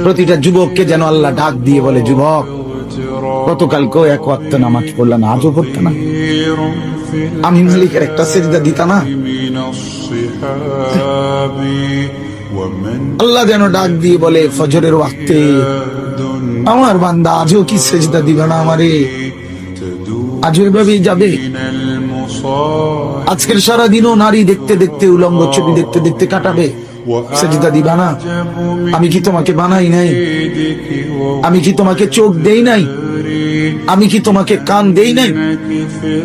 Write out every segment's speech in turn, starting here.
প্রতিটা যুবককে যেন আল্লাহ ডাক দিয়ে বলে, যুবক গতকালকেও এক ওয়াক্ত নামাজ পড়লা না, আজও পড়তে না, আমি মালিকের একটা সেজদা দিতা না। আল্লাহ যেন ডাক দিয়ে বলে ফজরের ওয়াক্তে, আমার বান্দা আজও কি সেজদা দিবে না আমারে? আজও এভাবেই যাবে? আজকের সারাদিনও নারী দেখতে দেখতে, উলঙ্গ ছবি দেখতে দেখতে কাটাবে, সেজদা দিবা না? আমি কি তোমাকে বানাই নাই? আমি কি তোমাকে চোখ দেই নাই? আমি কি তোমাকে কান দেই নাই?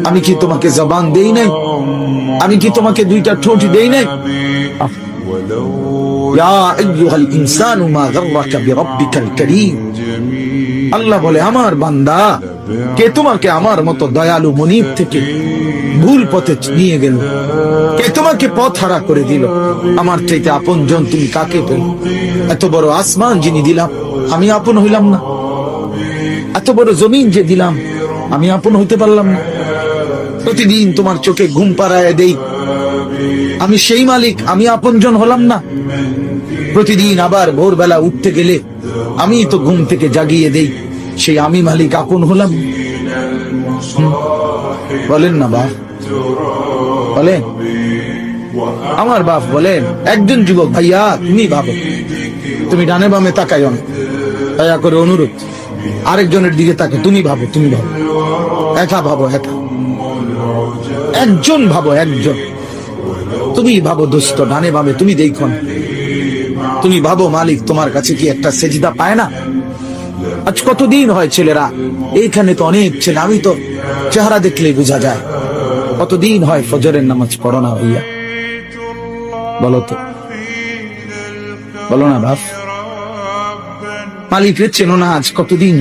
আমি কি তোমাকে জবান দেই নাই? আমি কি তোমাকে দুইটা ঠোঁট দেই নাই? ইয়া আইয়ুহাল ইনসানু মা গাররাকা বিরাব্বিকাল কারীম। আল্লাহ বলে, আমার বান্দা, কে তোমাকে আমার মতো দয়ালু মনিব থেকে ভুল পথে নিয়ে গেল? কে তোমাকে পথ হারা করে দিল? আমার চাইতে আপন জন তুমি কাকে পেল? এত বড় আসমান যিনি দিলাম, আমি আপন হইলাম না? এত বড় জমিন যে দিলাম, আমি আপন হইতে পারলাম না? প্রতিদিন তোমার চোখে ঘুম পাড়ায় দেই, আমি সেই মালিক, আমি আপন জন হলাম না? প্রতিদিন আবার ভোরবেলা উঠতে গেলে আমি তো ঘুম থেকে জাগিয়ে দেই, সেই আমি মালিক আপন হলাম? বলেন না বাপ, বলেন। আমার বাপ বলেন, একজন যুবক, ভাইয়া তুমি ভাবো, তুমি ডানে বামে তাকাইও না, দয়া করে অনুরোধ, আরেকজনের দিকে তাকে, তুমি ভাবো, তুমি ভাবো, একা ভাবো, একা, একজন ভাবো, একজন। তুমি ভাবো দোস্ত, ডানে বামে তুমি দেখো না। তুমি ভাবো মালিক তোমার কাছে কি একটা সেজদা পায় না? আজ কতদিন হয় ছেলেরা, এইখানে তো অনেক ছেলে, আমি তো চেহারা দেখলেই বোঝা যায়, কতদিন হয় ফজরের নামাজ পড়ো না ভাইয়া? বলো তো, বলো না বাপ। মালিকের চেনো না আজ কতদিন?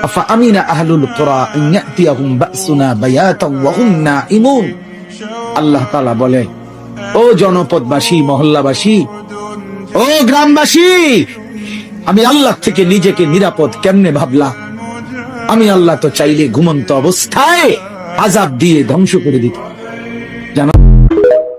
আফা আমিনা আহলুল কুরা আন ইয়াতিয়াহুম বাসুনা বায়াতাও ওয়া হুম নাঈমুন। আল্লাহ তাআলা বলে, ও জনপদবাসী, মহল্লাবাসী, ও গ্রামবাসী, আমি আল্লাহ থেকে নিজেকে নিরাপদ কেমনে ভাবলাম? আমি আল্লাহ তো চাইলে ঘুমন্ত অবস্থায় আযাব দিয়ে ধ্বংস করে দিত, জানো?